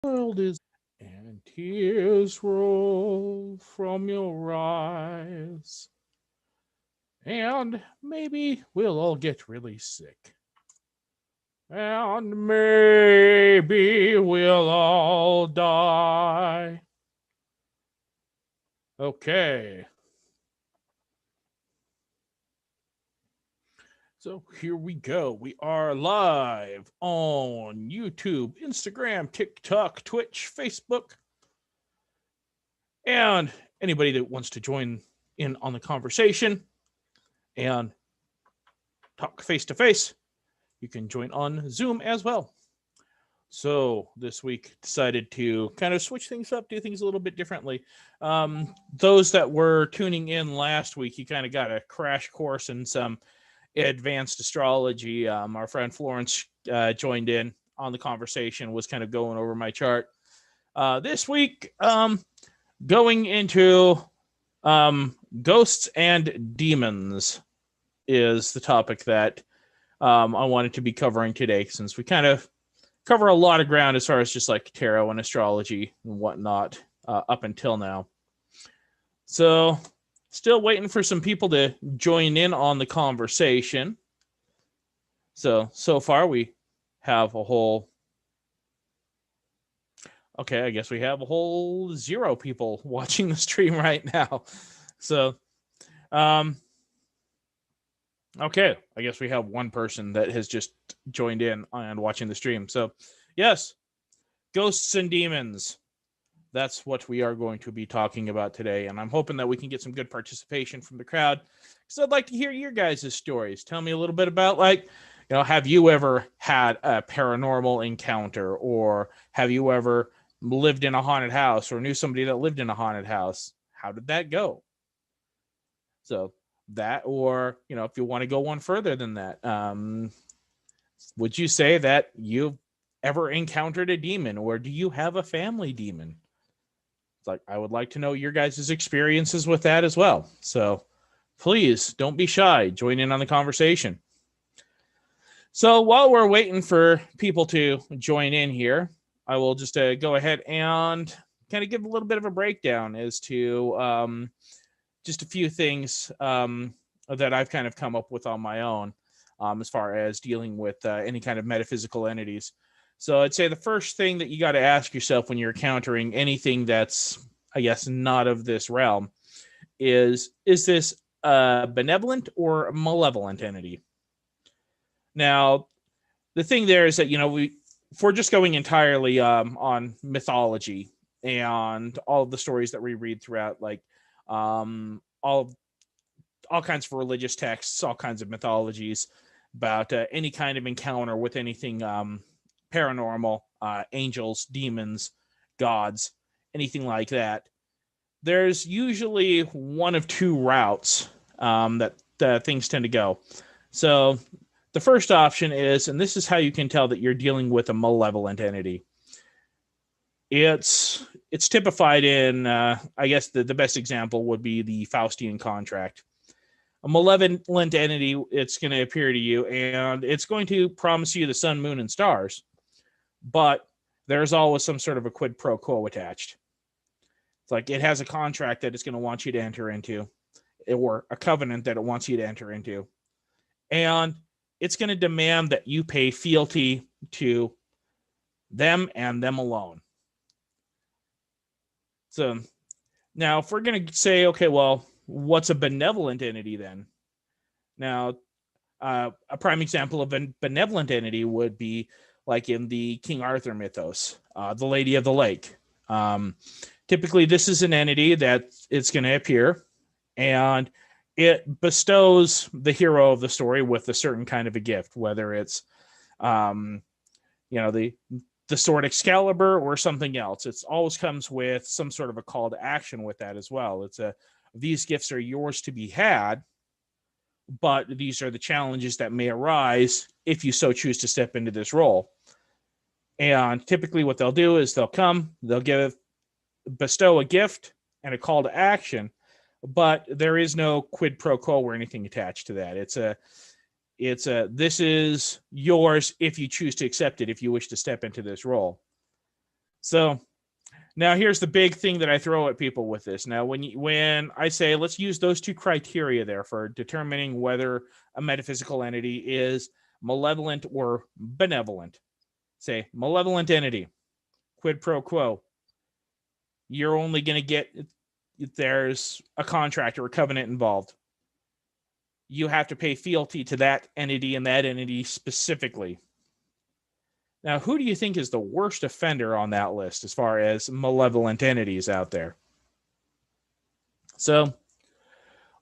world is, and tears roll from your eyes, and maybe we'll all get really sick, and maybe we'll all die. Okay, so here we go. We are live on YouTube, Instagram, TikTok, Twitch, Facebook, and anybody that wants to join in on the conversation and talk face to face, you can join on Zoom as well. So this week decided to kind of switch things up, do things a little bit differently. Those that were tuning in last week, you kind of got a crash course in some advanced astrology. Our friend Florence joined in on the conversation, was kind of going over my chart. This week, going into ghosts and demons is the topic that I wanted to be covering today, since we kind of cover a lot of ground as far as just like tarot and astrology and whatnot up until now. So, still waiting for some people to join in on the conversation. So far we have a whole. Okay, I guess we have a whole 0 people watching the stream right now. So, okay, I guess we have one person that has just joined in and watching the stream. So, yes, ghosts and demons. That's what we are going to be talking about today. And I'm hoping that we can get some good participation from the crowd, because I'd like to hear your guys' stories. Tell me a little bit about, like, have you ever had a paranormal encounter, or have you ever lived in a haunted house, or knew somebody that lived in a haunted house? How did that go? So that, or, if you want to go one further than that, would you say that you've ever encountered a demon, or do you have a family demon? It's like, I would like to know your guys' experiences with that as well. So please don't be shy. Join in on the conversation. So while we're waiting for people to join in here, I will just go ahead and kind of give a little bit of a breakdown as to just a few things that I've kind of come up with on my own as far as dealing with any kind of metaphysical entities. So I'd say the first thing that you got to ask yourself when you're encountering anything that's, I guess, not of this realm is this a benevolent or a malevolent entity? Now, the thing there is that, if we're just going entirely on mythology and all of the stories that we read throughout, like all kinds of religious texts, all kinds of mythologies about any kind of encounter with anything paranormal, angels, demons, gods, anything like that, there's usually one of two routes that things tend to go. So the first option is, and this is how you can tell that you're dealing with a malevolent entity. It's typified in, I guess the best example would be the Faustian contract. A malevolent entity, it's going to appear to you, and it's going to promise you the sun, moon, and stars, but there's always some sort of a quid pro quo attached. It's like it has a contract that it's going to want you to enter into, or a covenant that it wants you to enter into, and it's going to demand that you pay fealty to them and them alone. So now, if we're going to say, okay, well, what's a benevolent entity then? Now, a prime example of a benevolent entity would be like in the King Arthur mythos, the Lady of the Lake. Typically, this is an entity that it's going to appear, and it bestows the hero of the story with a certain kind of a gift, whether it's, the sword Excalibur or something else. It always comes with some sort of a call to action with that as well. It's these gifts are yours to be had, but these are the challenges that may arise if you so choose to step into this role. And typically what they'll do is they'll bestow a gift and a call to action, but there is no quid pro quo or anything attached to that. This is yours if you choose to accept it, if you wish to step into this role. So now here's the big thing that I throw at people with this. Now, when I say let's use those two criteria there for determining whether a metaphysical entity is malevolent or benevolent, say malevolent entity, quid pro quo. You're only going to get if there's a contract or a covenant involved. You have to pay fealty to that entity and that entity specifically. Now, who do you think is the worst offender on that list as far as malevolent entities out there? So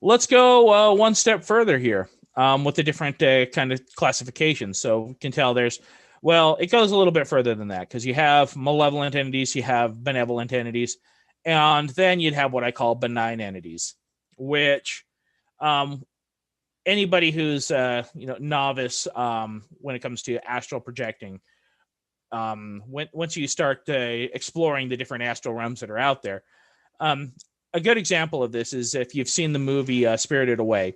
let's go one step further here with the different kind of classifications. So we can tell it goes a little bit further than that because you have malevolent entities, you have benevolent entities, and then you'd have what I call benign entities, which anybody who's novice when it comes to astral projecting, once you start exploring the different astral realms that are out there, a good example of this is if you've seen the movie Spirited Away,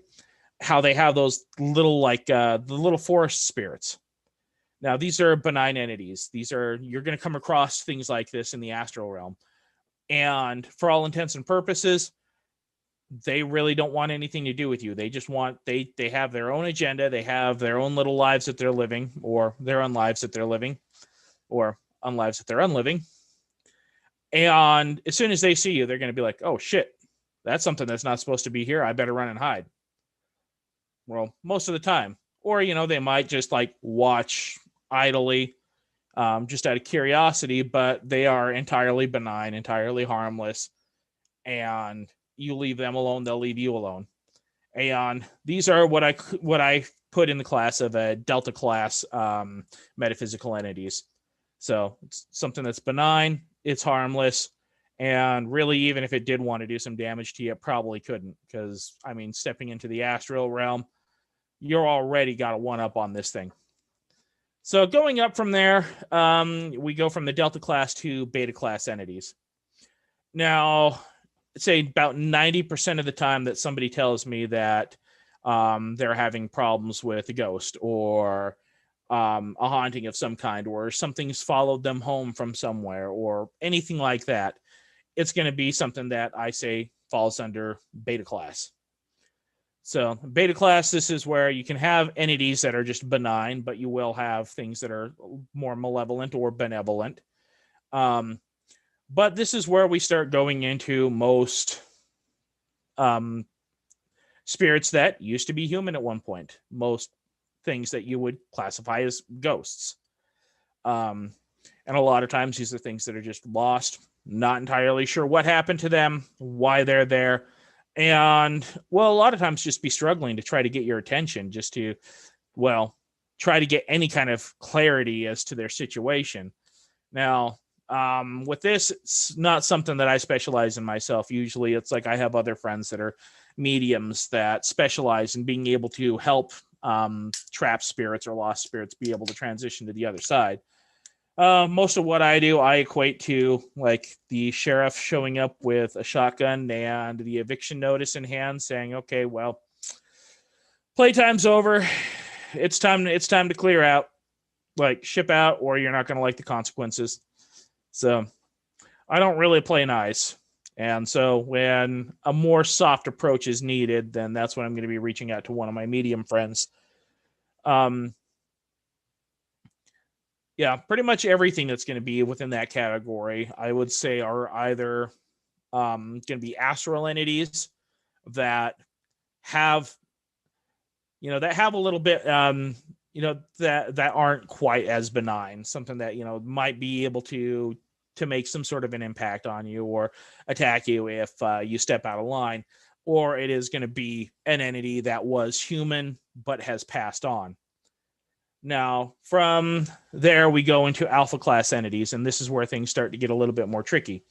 how they have those little the little forest spirits. Now these are benign entities. You're going to come across things like this in the astral realm, and for all intents and purposes, they really don't want anything to do with you. They just want they have their own agenda. They have their own little lives that they're living, or their own lives that they're living, or unlives that they're unliving. And as soon as they see you, they're going to be like, oh shit, that's something that's not supposed to be here. I better run and hide. Well, most of the time. Or, they might just watch idly, just out of curiosity, but they are entirely benign, entirely harmless. And you leave them alone, they'll leave you alone. And these are what I put in the class of a Delta class metaphysical entities. So it's something that's benign, it's harmless, and really, even if it did want to do some damage to you, it probably couldn't, because, stepping into the astral realm, you're already got a one-up on this thing. So going up from there, we go from the Delta class to Beta class entities. Now, say about 90% of the time that somebody tells me that they're having problems with a ghost or a haunting of some kind, or something's followed them home from somewhere, or anything like that, it's going to be something that I say falls under Beta class. So Beta class, this is where you can have entities that are just benign, but you will have things that are more malevolent or benevolent. But this is where we start going into most spirits that used to be human at one point. Most things that you would classify as ghosts. And a lot of times these are things that are just lost, not entirely sure what happened to them, why they're there. And, well, a lot of times just be struggling to try to get your attention, just to, try to get any kind of clarity as to their situation. Now, with this, it's not something that I specialize in myself. Usually it's I have other friends that are mediums that specialize in being able to help trapped spirits or lost spirits be able to transition to the other side. Most of what I do, I equate to the sheriff showing up with a shotgun and the eviction notice in hand saying, okay, well, playtime's over. It's time to clear out, ship out, or you're not going to like the consequences. So I don't really play nice. And so when a more soft approach is needed, then that's when I'm going to be reaching out to one of my medium friends. Yeah, pretty much everything that's going to be within that category, I would say, are either going to be astral entities that have, that have a little bit, that aren't quite as benign, something that, might be able to make some sort of an impact on you or attack you if you step out of line, or it is going to be an entity that was human but has passed on. Now, from there, we go into alpha class entities, and this is where things start to get a little bit more tricky.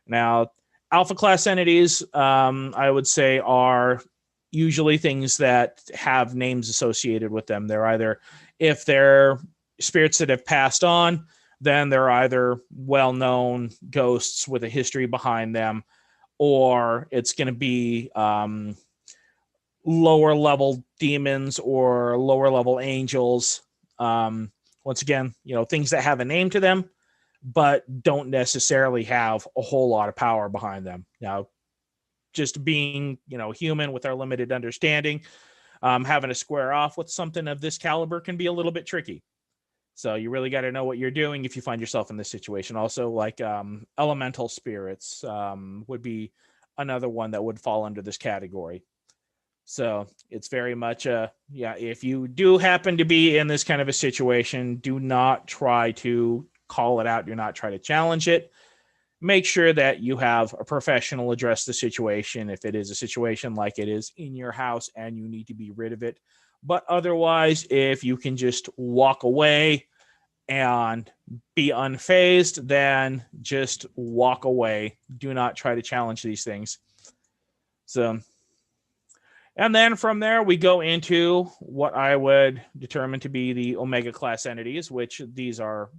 Now, alpha class entities, I would say, are usually things that have names associated with them. They're either, if they're spirits that have passed on, then they're either well-known ghosts with a history behind them, or it's going to be lower level demons or lower level angels. Once again, things that have a name to them, but don't necessarily have a whole lot of power behind them. Now, just being, human with our limited understanding, having to square off with something of this caliber can be a little bit tricky. So you really got to know what you're doing if you find yourself in this situation. Also, like elemental spirits would be another one that would fall under this category. So it's very much if you do happen to be in this kind of a situation, do not try to call it out. Do not try to challenge it. Make sure that you have a professional address the situation if it is a situation like it is in your house and you need to be rid of it. But otherwise, if you can just walk away and be unfazed, then just walk away. Do not try to challenge these things. So, and then from there, we go into what I would determine to be the Omega class entities, which these are,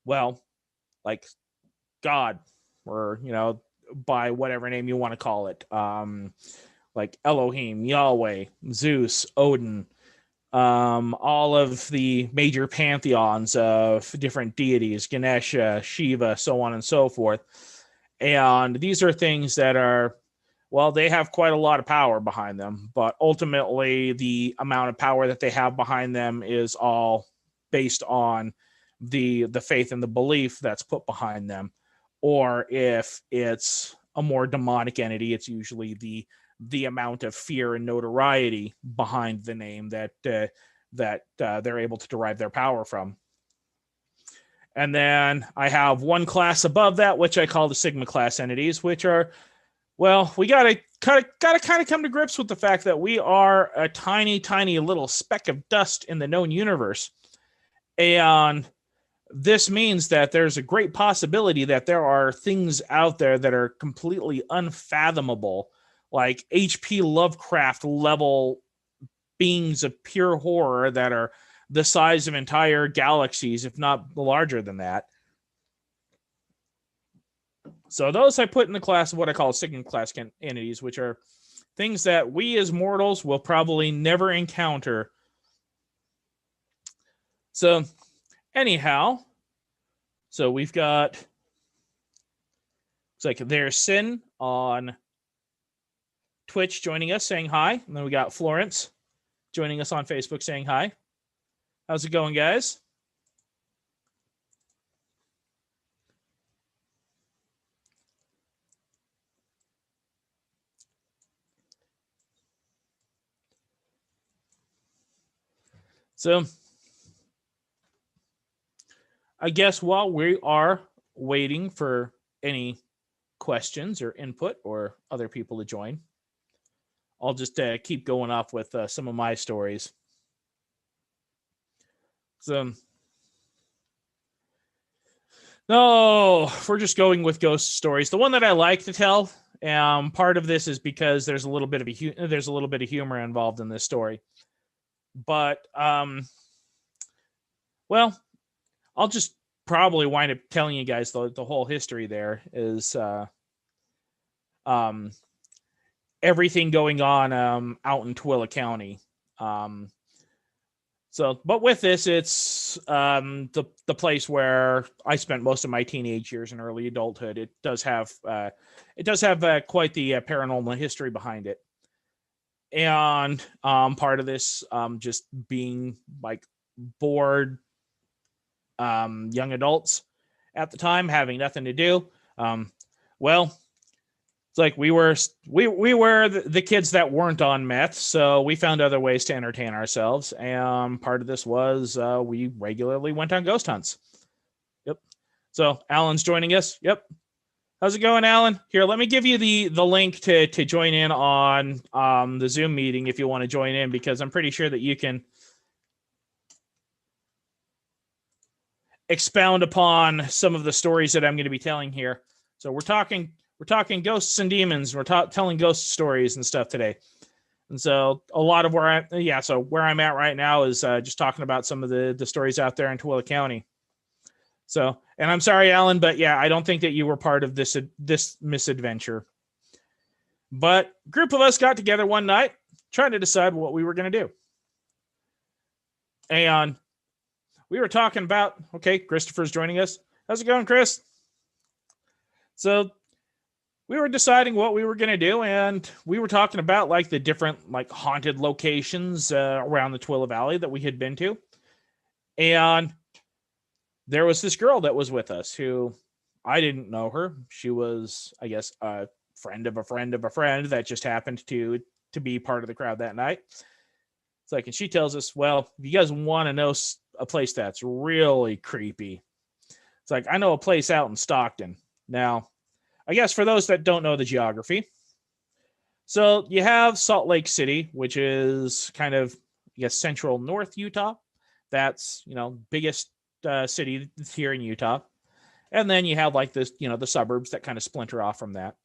well, like God, or, by whatever name you want to call it. Like Elohim, Yahweh, Zeus, Odin, all of the major pantheons of different deities, Ganesha, Shiva, so on and so forth. And these are things that are, well, they have quite a lot of power behind them, but ultimately the amount of power that they have behind them is all based on the faith and the belief that's put behind them. Or if it's a more demonic entity, it's usually the amount of fear and notoriety behind the name that they're able to derive their power from. And then I have one class above that, which I call the Sigma class entities, which are, well, we gotta kind of come to grips with the fact that we are a tiny, tiny little speck of dust in the known universe. And this means that there's a great possibility that there are things out there that are completely unfathomable, like H.P. Lovecraft level beings of pure horror that are the size of entire galaxies, if not larger than that. So those I put in the class of what I call Sigma class entities, which are things that we as mortals will probably never encounter. So anyhow, so we've got, it's like there's Sin on Twitch joining us, saying hi. And then we got Florence joining us on Facebook saying hi. How's it going, guys? So I guess while we are waiting for any questions or input or other people to join, I'll just keep going off with some of my stories. So, no, if we're just going with ghost stories, the one that I like to tell, part of this is because there's a little bit of humor involved in this story. But well, I'll just probably wind up telling you guys the whole history. There is everything going on out in Tooele County. So, but with this, it's the place where I spent most of my teenage years and early adulthood. It does have quite the paranormal history behind it. And part of this just being like bored young adults at the time, having nothing to do. Well, it's like we were the kids that weren't on meth, so we found other ways to entertain ourselves. And part of this was we regularly went on ghost hunts. Yep. So Alan's joining us. Yep. How's it going, Alan? Here, let me give you the link to join in on the Zoom meeting if you want to join in, because I'm pretty sure that you can expound upon some of the stories that I'm going to be telling here. So we're talking ghosts and demons. We're telling ghost stories and stuff today. And so a lot of where I'm at right now is just talking about some of the stories out there in Tooele County. So, and I'm sorry, Alan, but yeah, I don't think that you were part of this misadventure. But a group of us got together one night trying to decide what we were going to do. And we were talking about, okay, Christopher's joining us. How's it going, Chris? So we were deciding what we were going to do, and we were talking about like the different like haunted locations around the Twila Valley that we had been to. And there was this girl that was with us who I didn't know her. She was, I guess, a friend of a friend of a friend that just happened to be part of the crowd that night. It's like, and she tells us, well, if you guys want to know a place that's really creepy, it's like, I know a place out in Stockton. Now, I guess for those that don't know the geography, so you have Salt Lake City, which is kind of, I guess, central North Utah. That's, biggest city here in Utah. And then you have like this, the suburbs that kind of splinter off from that.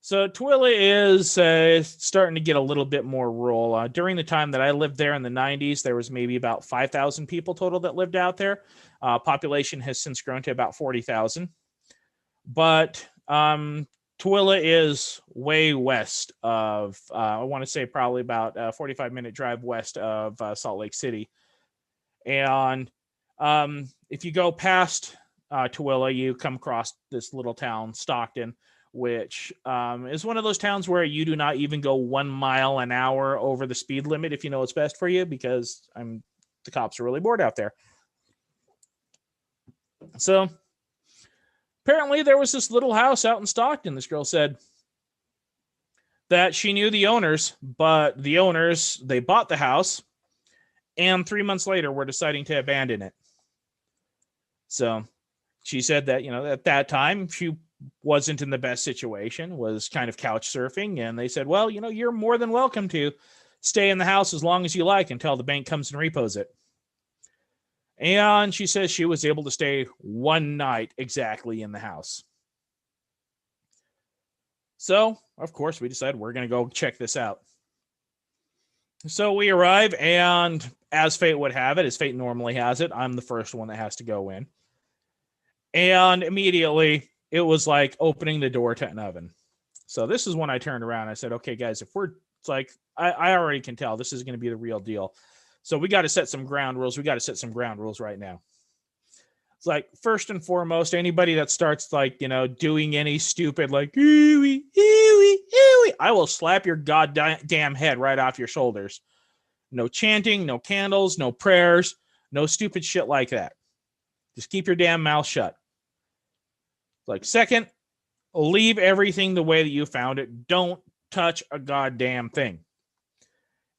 So Twila is starting to get a little bit more rural. During the time that I lived there in the 90s, there was maybe about 5,000 people total that lived out there. Population has since grown to about 40,000. But Twila is way west of, I want to say probably about a 45-minute drive west of Salt Lake City. And if you go past Twila, you come across this little town, Stockton, which is one of those towns where you do not even go 1 mile an hour over the speed limit if you know what's best for you, because the cops are really bored out there. So apparently there was this little house out in Stockton. This girl said that she knew the owners, but the owners, they bought the house, and 3 months later were deciding to abandon it. So she said that, at that time she wasn't in the best situation, was kind of couch surfing, and they said, well, you're more than welcome to stay in the house as long as you like until the bank comes and repos it. And she says she was able to stay 1 night exactly in the house. So, of course, we decided we're going to go check this out. So we arrive, and as fate would have it, as fate normally has it, I'm the first one that has to go in. And immediately, it was like opening the door to an oven. So this is when I turned around. I said, okay, guys, it's like, I already can tell this is going to be the real deal. So we got to set some ground rules. We got to set some ground rules right now. It's like, first and foremost, anybody that starts like, doing any stupid like, ooey, ooey, ooey, I will slap your goddamn head right off your shoulders. No chanting, no candles, no prayers, no stupid shit like that. Just keep your damn mouth shut. Like, second, leave everything the way that you found it. Don't touch a goddamn thing.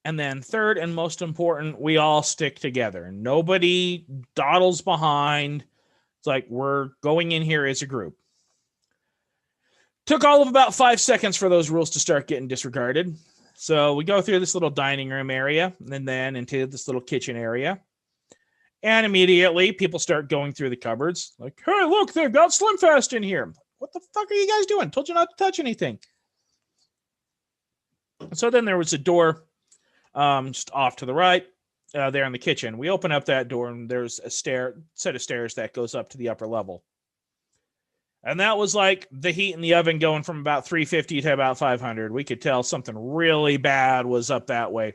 And then third and most important, we all stick together. Nobody dawdles behind. It's like, we're going in here as a group. Took all of about 5 seconds for those rules to start getting disregarded. So we go through this little dining room area and then into this little kitchen area. And immediately people start going through the cupboards. Like, hey, look, they've got Slim Fast in here. What the fuck are you guys doing? Told you not to touch anything. So then there was a door just off to the right there in the kitchen. We open up that door, and there's a set of stairs that goes up to the upper level. And that was like the heat in the oven going from about 350 to about 500. We could tell something really bad was up that way.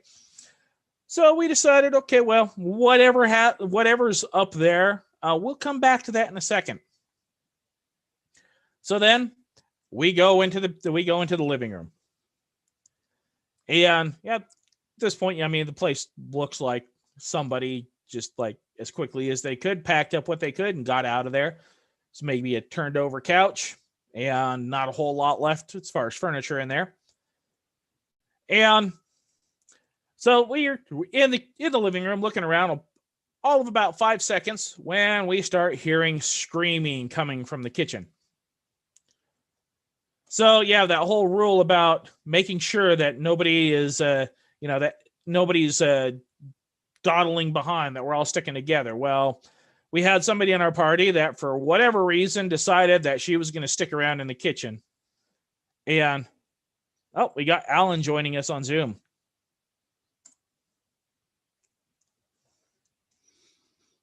So we decided, okay, well, whatever's up there, we'll come back to that in a second. So then we go into the living room. And yeah, at this point, the place looks like somebody just like as quickly as they could packed up what they could and got out of there. It's maybe a turned over couch and not a whole lot left as far as furniture in there. And so we're in the living room looking around all of about 5 seconds when we start hearing screaming coming from the kitchen. So yeah, that whole rule about making sure that nobody is that nobody's dawdling behind, that we're all sticking together. Well, we had somebody in our party that for whatever reason decided that she was going to stick around in the kitchen. And we got Alan joining us on Zoom.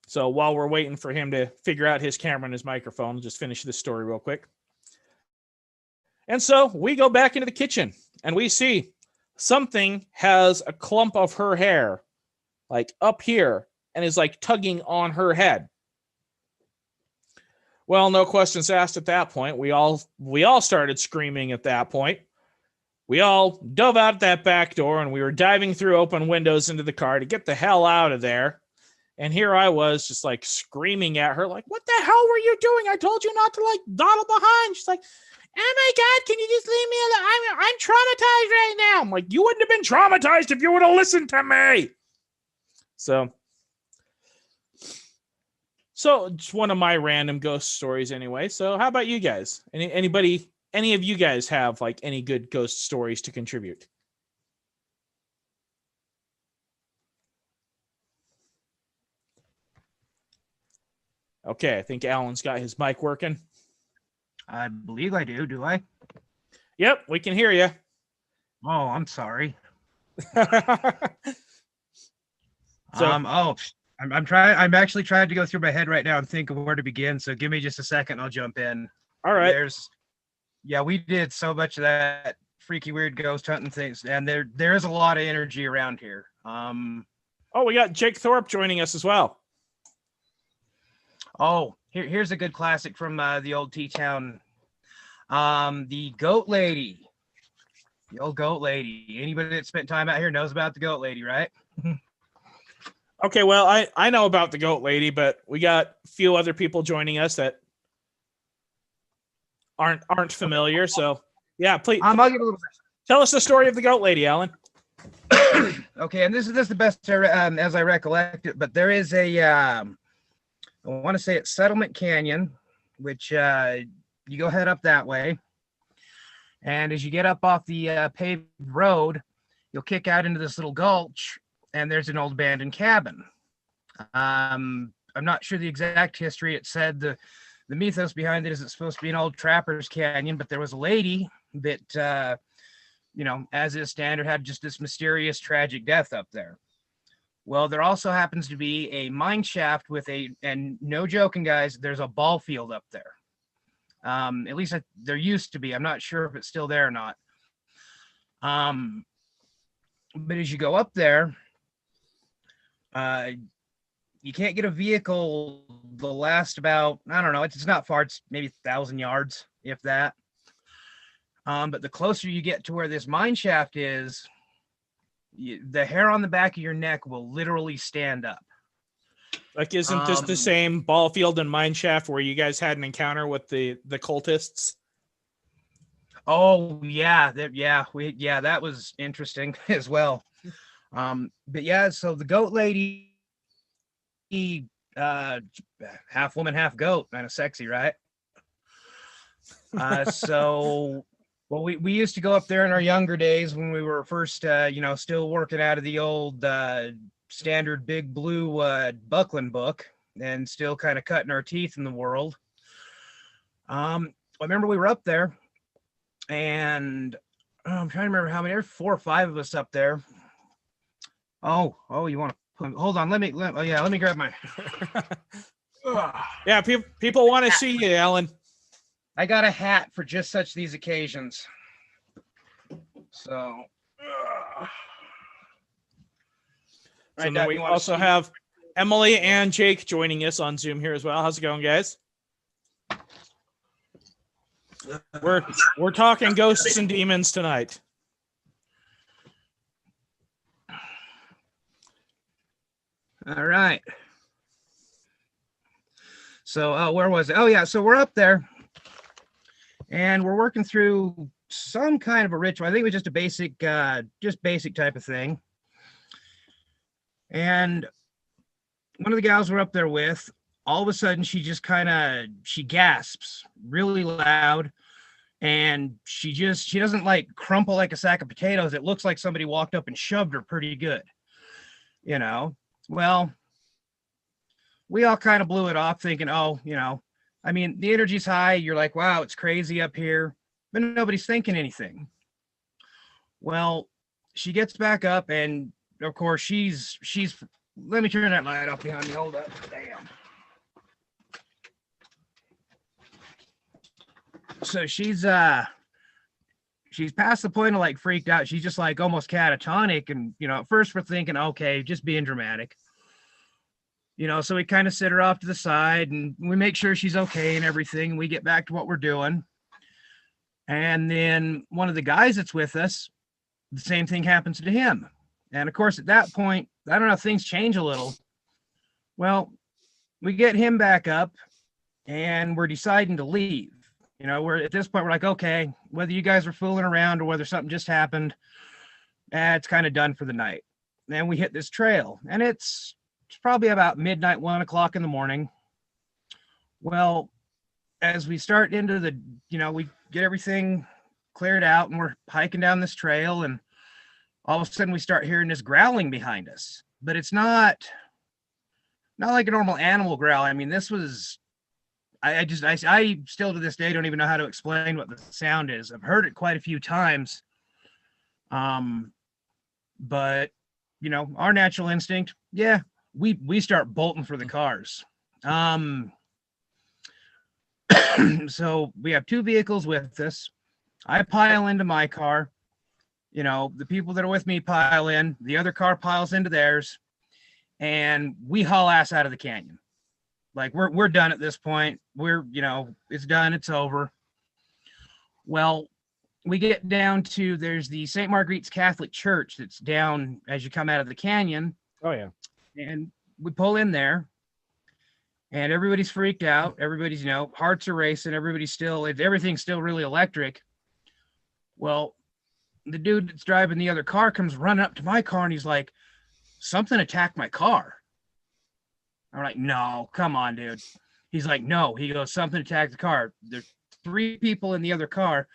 So while we're waiting for him to figure out his camera and his microphone, just finish this story real quick. And so we go back into the kitchen and we see something has a clump of her hair like up here and is like tugging on her head. Well, no questions asked at that point. We all started screaming at that point. We all dove out that back door and we were diving through open windows into the car to get the hell out of there. And here I was just like screaming at her, like, what the hell were you doing? I told you not to like dawdle behind. She's like, oh my God, can you just leave me alone? I'm traumatized right now. I'm like, you wouldn't have been traumatized if you would have listened to me. So it's one of my random ghost stories anyway. So how about you guys? Any of you guys have like any good ghost stories to contribute? Okay, I think Alan's got his mic working. I believe I do. Do I? Yep, we can hear you. Oh, I'm sorry. So, I'm trying. I'm actually trying to go through my head right now and think of where to begin. So give me just a second. I'll jump in. All right. We did so much of that freaky weird ghost hunting things, and there is a lot of energy around here. We got Jake Thorpe joining us as well. Oh, here's a good classic from the old T-Town. The Goat Lady. The old Goat Lady. Anybody that spent time out here knows about the Goat Lady, right? Okay, well, I know about the Goat Lady, but we got a few other people joining us that aren't familiar. So, yeah, please. I'll give a little. Tell us the story of the Goat Lady, Alan. Okay, and this is the best as I recollect it, but there is a I want to say it's Settlement Canyon, which you go head up that way. And as you get up off the paved road, you'll kick out into this little gulch, and there's an old abandoned cabin. I'm not sure the exact history. It said the mythos behind it is it's supposed to be an old trapper's canyon, but there was a lady that, as is standard, had just this mysterious, tragic death up there. Well, there also happens to be a mine shaft and no joking, guys, there's a ball field up there. At least there used to be. I'm not sure if it's still there or not. But as you go up there, you can't get a vehicle the last about, I don't know, it's not far. It's maybe 1,000 yards, if that. But the closer you get to where this mine shaft is, the hair on the back of your neck will literally stand up. Like, isn't this the same ball field and mine shaft where you guys had an encounter with the cultists? Oh yeah, that was interesting as well. But yeah, so the Goat Lady, half woman, half goat, kind of sexy, right? Well, we used to go up there in our younger days when we were first, still working out of the old standard Big Blue Buckland book and still kind of cutting our teeth in the world. I remember we were up there, and I'm trying to remember how many. There's 4 or 5 of us up there. Oh, you want to hold on? Let me grab my. Yeah, people want to see you, Alan. I got a hat for just such these occasions. So. So then we also have Emily and Jake joining us on Zoom here as well. How's it going, guys? We're talking ghosts and demons tonight. All right. So where was it? Oh yeah, so we're up there and we're working through some kind of a ritual. I think it was just a basic type of thing. And one of the gals we're up there with, all of a sudden she gasps really loud, and she doesn't like crumple like a sack of potatoes. It looks like somebody walked up and shoved her pretty good. Well, we all kind of blew it off thinking, the energy's high. You're like, wow, it's crazy up here, but nobody's thinking anything. Well, she gets back up, and of course she's let me turn that light off behind me. Hold up. Damn. So she's past the point of like freaked out. She's just like almost catatonic. And, at first we're thinking, okay, just being dramatic. So we kind of sit her off to the side and we make sure she's okay and everything. And we get back to what we're doing. And then one of the guys that's with us, the same thing happens to him. And of course, at that point, I don't know if things change a little. Well, we get him back up and we're deciding to leave. We're at this point, we're like, okay, whether you guys are fooling around or whether something just happened, it's kind of done for the night. And we hit this trail and it's probably about midnight, 1 o'clock in the morning. Well, as we start into we get everything cleared out and we're hiking down this trail, and all of a sudden we start hearing this growling behind us, but it's not like a normal animal growl. I mean, this was, I still to this day don't even know how to explain what the sound is. I've heard it quite a few times. But our natural instinct, yeah, we start bolting for the cars. So we have two vehicles with us. I pile into my car. The people that are with me pile in. The other car piles into theirs, and we haul ass out of the canyon. Like we're done at this point. It's done. It's over. Well, we get down to there's the St. Marguerite's Catholic Church that's down as you come out of the canyon. Oh yeah. And we pull in there. And everybody's freaked out. Everybody's, hearts are racing. Everything's still really electric. Well, the dude that's driving the other car comes running up to my car and he's like, something attacked my car. I'm like, no, come on, dude. He's like, no. He goes, something attacked the car. There's 3 people in the other car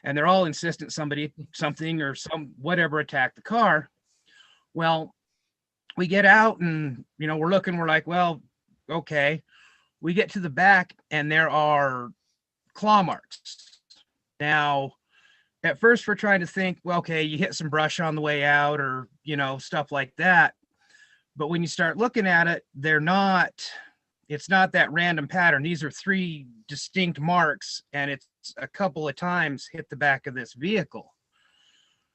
and they're all insistent something or whatever attacked the car. Well, we get out and, we're looking, we're like, well, okay. We get to the back and there are claw marks. Now, at first we're trying to think, well, okay, you hit some brush on the way out or, stuff like that. But when you start looking at it, it's not that random pattern. These are 3 distinct marks and it's a couple of times hit the back of this vehicle.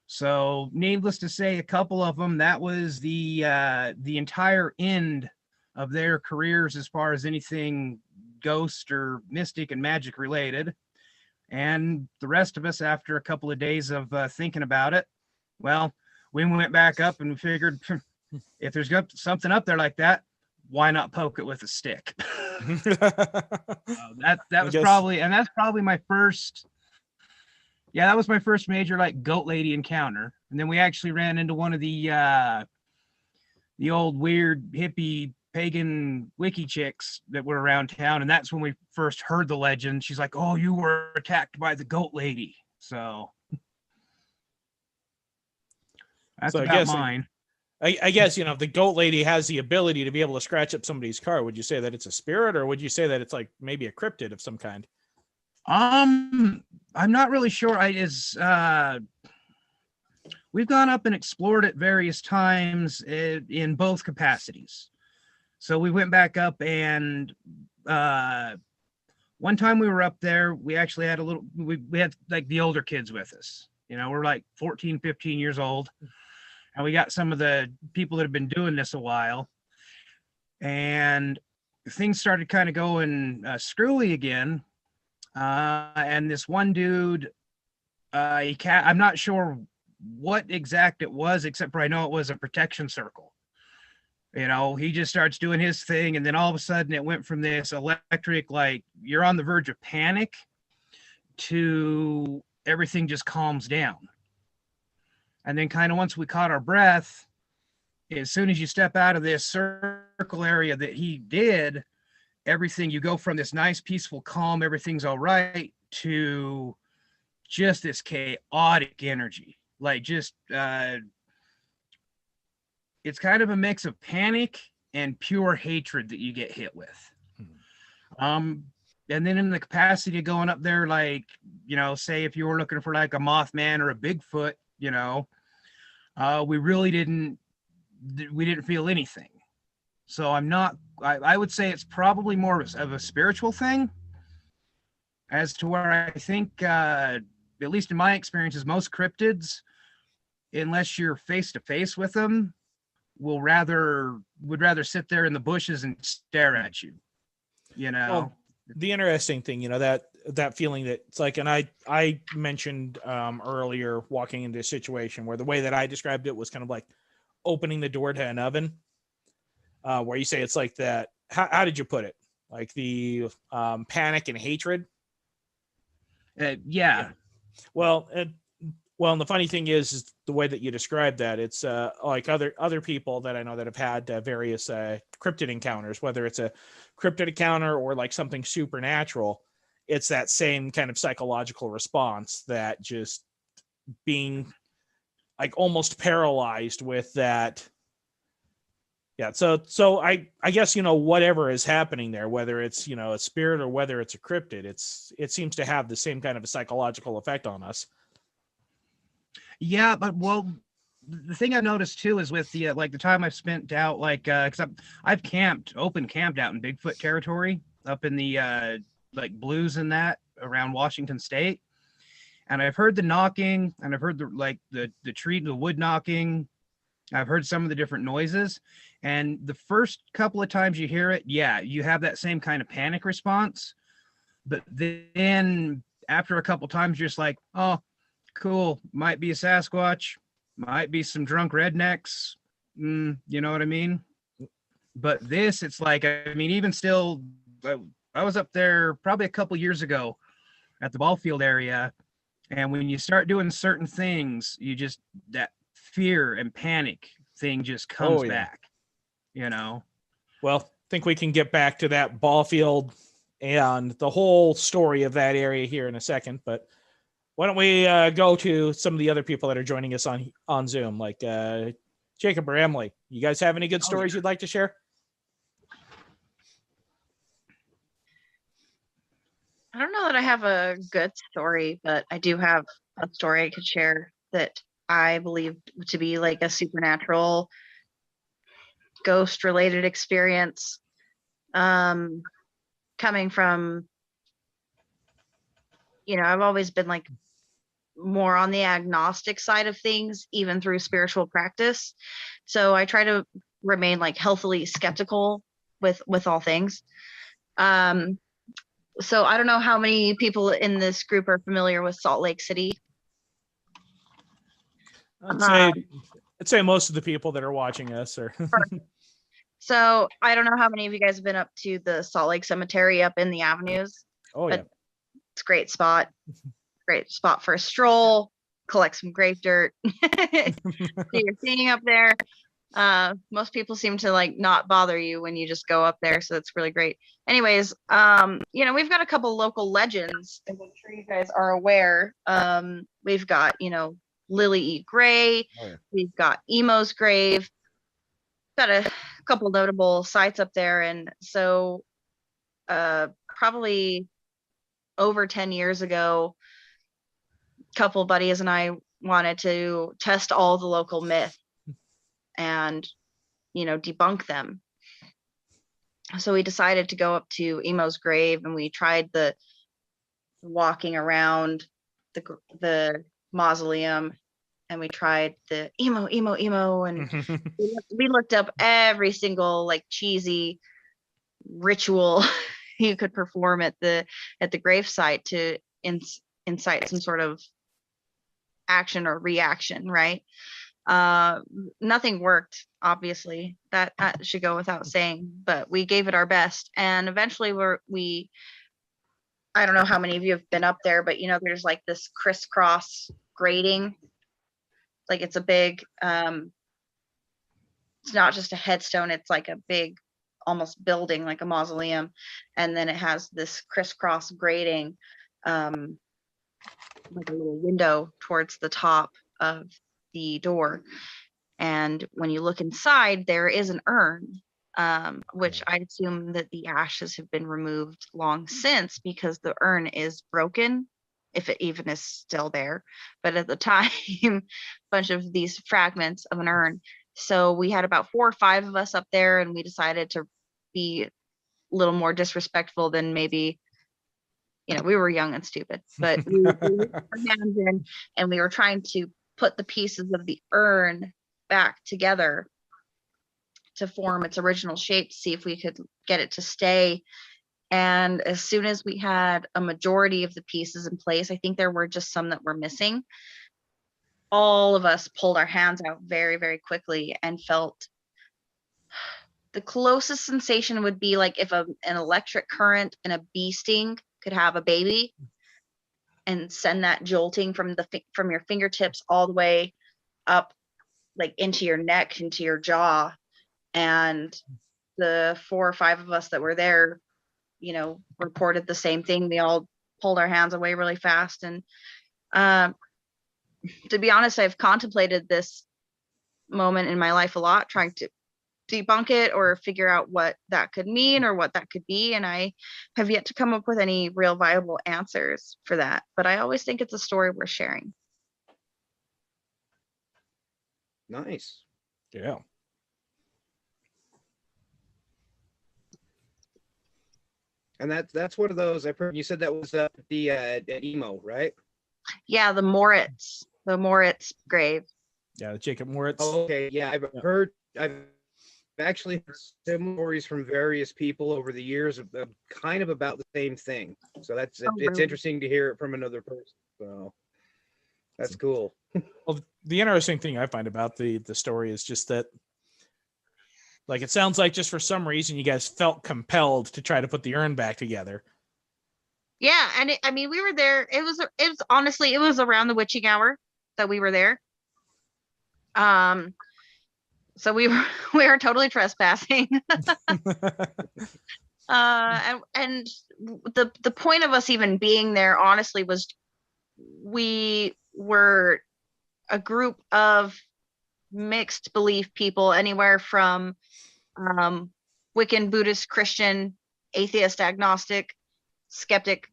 So needless to say, a couple of them, that was the entire end of their careers as far as anything ghost or mystic and magic related. And the rest of us, after a couple of days of thinking about it, well, we went back up and figured if there's something up there like that, why not poke it with a stick? That's probably my first. Yeah, that was my first major like goat lady encounter. And then we actually ran into one of the old weird hippie pagan wiki chicks that were around town, and that's when we first heard the legend. She's like, oh, you were attacked by the goat lady. So that's about mine. I guess the goat lady has the ability to be able to scratch up somebody's car. Would you say that it's a spirit, or would you say that it's like maybe a cryptid of some kind? I'm not really sure. We've gone up and explored it various times in both capacities. So we went back up and one time we were up there, we actually had we had like the older kids with us. We're like 14, 15 years old. And we got some of the people that have been doing this a while. And things started kind of going screwy again. And this one dude, I'm not sure what exact it was, except for I know it was a protection circle. He just starts doing his thing, and then all of a sudden it went from this electric, like you're on the verge of panic, to everything just calms down. And then kind of once we caught our breath, as soon as you step out of this circle area that he did, everything, you go from this nice, peaceful, calm, everything's all right, to just this chaotic energy. Like just, it's kind of a mix of panic and pure hatred that you get hit with. And then in the capacity of going up there, like, say if you were looking for like a Mothman or a Bigfoot, we really didn't feel anything. So I would say it's probably more of a spiritual thing, as to where I think, at least in my experiences, most cryptids, unless you're face to face with them, would rather sit there in the bushes and stare at you, you know. Well, the interesting thing, that feeling that it's like, and I mentioned earlier, walking into a situation where the way that I described it was kind of like opening the door to an oven, where you say it's like that. How did you put it? Like the panic and hatred. Yeah. Well, and the funny thing is the way that you describe that. It's like other people that I know that have had various cryptid encounters, whether it's a cryptid encounter or like something supernatural. It's that same kind of psychological response, that just being like almost paralyzed with that. Yeah. So I guess, whatever is happening there, whether it's, a spirit or whether it's a cryptid, it seems to have the same kind of a psychological effect on us. Yeah, but well, the thing I've noticed too is with the like the time I've spent out, like because I've open camped out in Bigfoot territory up in the like Blues and that around Washington State, and I've heard the knocking, and I've heard the wood knocking. I've heard some of the different noises, and the first couple of times you hear it, yeah, you have that same kind of panic response, but then after a couple times, you're just like, oh, cool, might be a Sasquatch, might be some drunk rednecks, you know what I mean? But this, it's like, I mean, even still, I was up there probably a couple years ago at the ball field area, and when you start doing certain things, that fear and panic thing just comes back, Well, I think we can get back to that ball field and the whole story of that area here in a second, but why don't we go to some of the other people that are joining us on Zoom, like Jacob or Emily? You guys have any good stories you'd like to share? I don't know that I have a good story, but I do have a story I could share that I believe to be like a supernatural ghost related experience, coming from, I've always been like more on the agnostic side of things, even through spiritual practice. So I try to remain like healthily skeptical with all things. So I don't know how many people in this group are familiar with Salt Lake City. I'd say most of the people that are watching us are. So I don't know how many of you guys have been up to the Salt Lake Cemetery up in the avenues. Oh yeah, it's a great spot. Great spot for a stroll. Collect some grave dirt. See your thing up there. Most people seem to like not bother you when you just go up there, so it's really great. Anyways, we've got a couple local legends, and I'm sure you guys are aware. We've got, Lily E. Gray. Oh, yeah. We've got Emo's grave. Got a couple notable sites up there, and so probably over 10 years ago, a couple buddies and I wanted to test all the local myths and debunk them. So we decided to go up to Emo's grave, and we tried the walking around the mausoleum, and we tried the emo, and we looked up every single like cheesy ritual you could perform at the gravesite to incite some sort of action or reaction, right? Nothing worked, obviously. That should go without saying, but we gave it our best, and eventually I don't know how many of you have been up there, but there's like this crisscross grating. Like it's a big it's not just a headstone, it's like a big almost building, like a mausoleum, and then it has this crisscross grating, like a little window towards the top of the door, and when you look inside, there is an urn, which I assume that the ashes have been removed long since, because the urn is broken, if it even is still there. But at the time, a bunch of these fragments of an urn. So we had about 4 or 5 of us up there, and we decided to be a little more disrespectful than maybe, we were young and stupid, but we put our hands in, and we were trying to put the pieces of the urn back together to form its original shape to see if we could get it to stay. And as soon as we had a majority of the pieces in place, I think there were just some that were missing. All of us pulled our hands out very, very quickly and felt the closest sensation would be like if an electric current and a bee sting could have a baby and send that jolting from your fingertips all the way up, like into your neck, into your jaw. And the 4 or 5 of us that were there, reported the same thing. We all pulled our hands away really fast. And to be honest, I've contemplated this moment in my life a lot, trying to debunk it or figure out what that could mean or what that could be. And I have yet to come up with any real viable answers for that. But I always think it's a story worth sharing. Nice. Yeah. And that's one of those. I've heard you said that was at emo, right? Yeah, the Moritz grave. Yeah, the Jacob Moritz. Oh, okay. Yeah, I've actually heard similar stories from various people over the years of kind of about the same thing. So it's really? interesting to hear it from another person. So that's cool. Well, the interesting thing I find about the story is just that, like, it sounds like just for some reason you guys felt compelled to try to put the urn back together. Yeah, and we were there. It was honestly, it was around the witching hour that we were there. So we were totally trespassing. And the point of us even being there, honestly, was we were a group of mixed belief people, anywhere from Wiccan, Buddhist, Christian, atheist, agnostic, skeptic,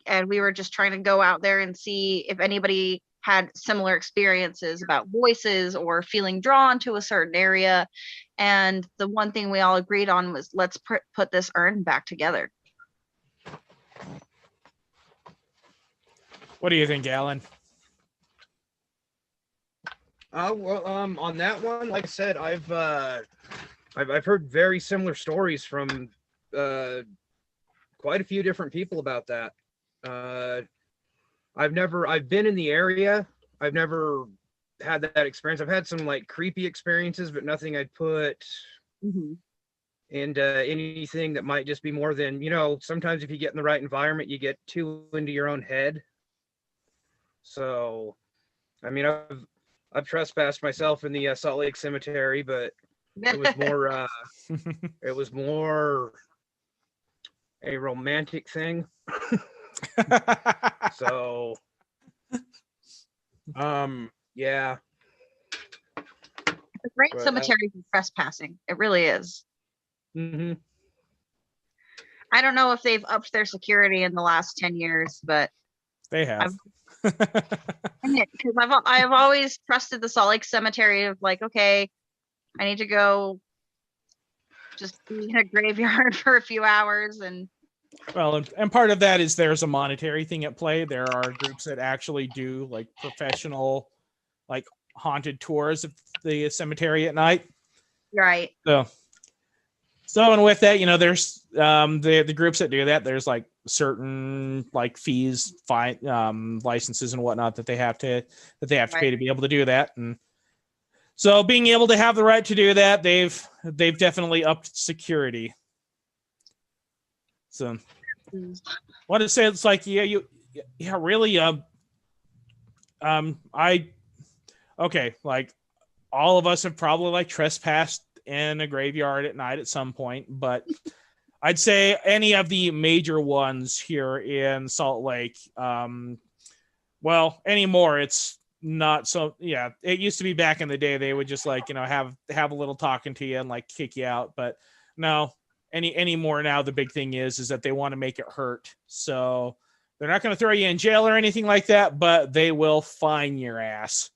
and we were just trying to go out there and see if anybody had similar experiences about voices or feeling drawn to a certain area. And the one thing we all agreed on was, let's put this urn back together. What do you think, Alan? Well, on that one, like I said, I've heard very similar stories from quite a few different people about that. I've been in the area. I've never had that experience. I've had some like creepy experiences, but nothing I'd put into anything that might just be more than, sometimes if you get in the right environment, you get too into your own head. So, I've trespassed myself in the Salt Lake Cemetery, but it was more a romantic thing. So, yeah. It's a great cemetery for trespassing. It really is. Mm-hmm. I don't know if they've upped their security in the last 10 years, but they have. Because I've always trusted the Salt Lake Cemetery of like, okay, I need to go just be in a graveyard for a few hours. And well, and part of that is there's a monetary thing at play. There are groups that actually do like professional, like haunted tours of the cemetery at night. Right. So and with that, there's the groups that do that. There's like certain like fees, fine, licenses and whatnot that they have to pay to be able to do that. And so being able to have the right to do that, they've definitely upped security. So I want to say it's like, really, like all of us have probably like trespassed in a graveyard at night at some point, but I'd say any of the major ones here in Salt Lake, well, anymore, it's not so, yeah, it used to be back in the day, they would just like, have a little talking to you and like kick you out. But no, anymore now, the big thing is that they want to make it hurt. So they're not going to throw you in jail or anything like that, but they will fine your ass.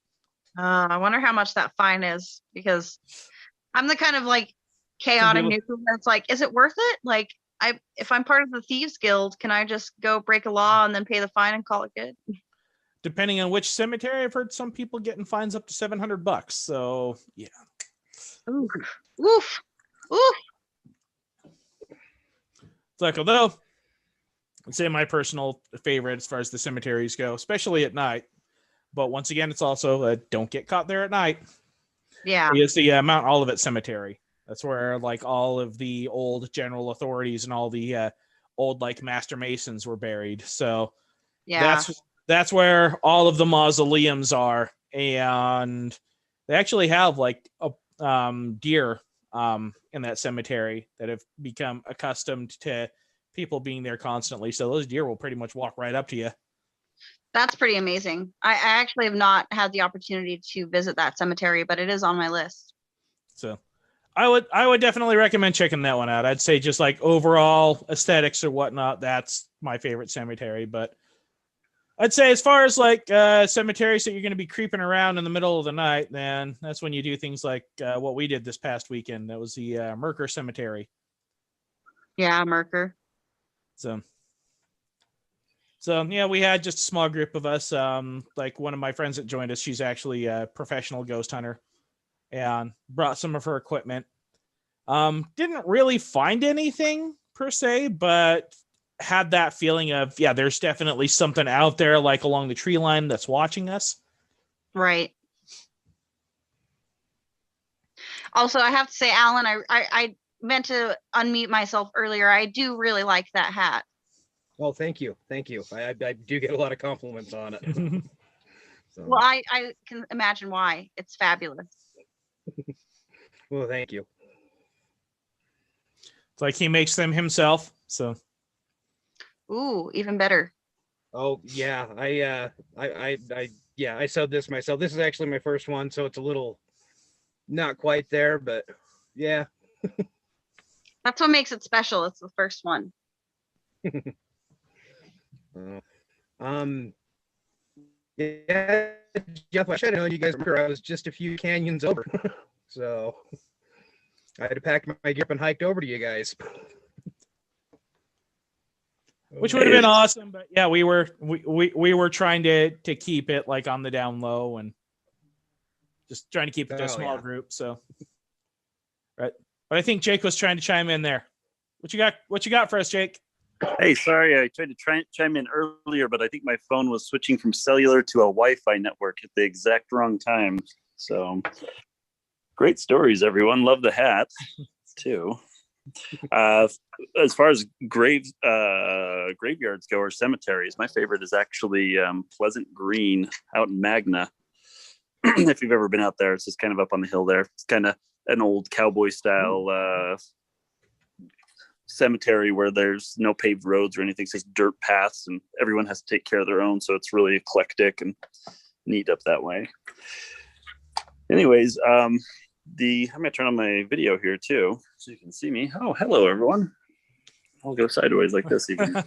I wonder how much that fine is, because I'm the kind of like chaotic neutral that's like, is it worth it? Like, if I'm part of the Thieves Guild, can I just go break a law and then pay the fine and call it good? Depending on which cemetery, I've heard some people getting fines up to $700. So yeah. Oof. Ooh, It's like, although I'd say my personal favorite as far as the cemeteries go, especially at night. But once again, it's also don't get caught there at night. yeah. Is the Mount Olivet Cemetery. That's where like all of the old general authorities and all the old like master masons were buried. So Yeah. that's where all of the mausoleums are, and they actually have like a deer in that cemetery that have become accustomed to people being there constantly. So those deer will pretty much walk right up to you. That's pretty amazing. I actually have not had the opportunity to visit that cemetery, but it is on my list. So I would definitely recommend checking that one out. I'd say just like overall aesthetics or whatnot, that's my favorite cemetery. But I'd say as far as like cemeteries that you're going to be creeping around in the middle of the night, then that's when you do things like what we did this past weekend. That was the Merker Cemetery. Yeah, Merker. So yeah, we had just a small group of us. Like one of my friends that joined us, she's actually a professional ghost hunter, and brought some of her equipment. Didn't really find anything per se, but had that feeling of, yeah, there's definitely something out there, like along the tree line that's watching us. Right. Also, I have to say, Alan, I meant to unmute myself earlier. I do really like that hat. Well, thank you. I do get a lot of compliments on it. So, Well, I can imagine why. It's fabulous. well, thank you. It's like he makes them himself. So Ooh, even better. Oh yeah, I sewed this myself. This is actually my first one, so it's a little not quite there, but yeah. That's what makes it special. It's the first one. Yeah, Jeff, I should have known you guys remember I was just a few canyons over. So I had to pack my gear up and hiked over to you guys. which would have been awesome, but yeah, we were trying to keep it like on the down low and just trying to keep it to a small group. So right. But I think Jake was trying to chime in there. What you got for us, Jake? Hey, sorry, I tried to chime in earlier, but I think my phone was switching from cellular to a Wi-Fi network at the exact wrong time. So great stories, everyone. Love the hat too. As far as graveyards go, or cemeteries, my favorite is actually Pleasant Green out in Magna. If you've ever been out there, it's just kind of up on the hill there. It's kind of an old cowboy style cemetery where there's no paved roads or anything. It's just dirt paths, and everyone has to take care of their own. So it's really eclectic and neat up that way. Anyways, I'm gonna turn on my video here too, so you can see me. Oh, hello everyone. I'll go sideways like this even.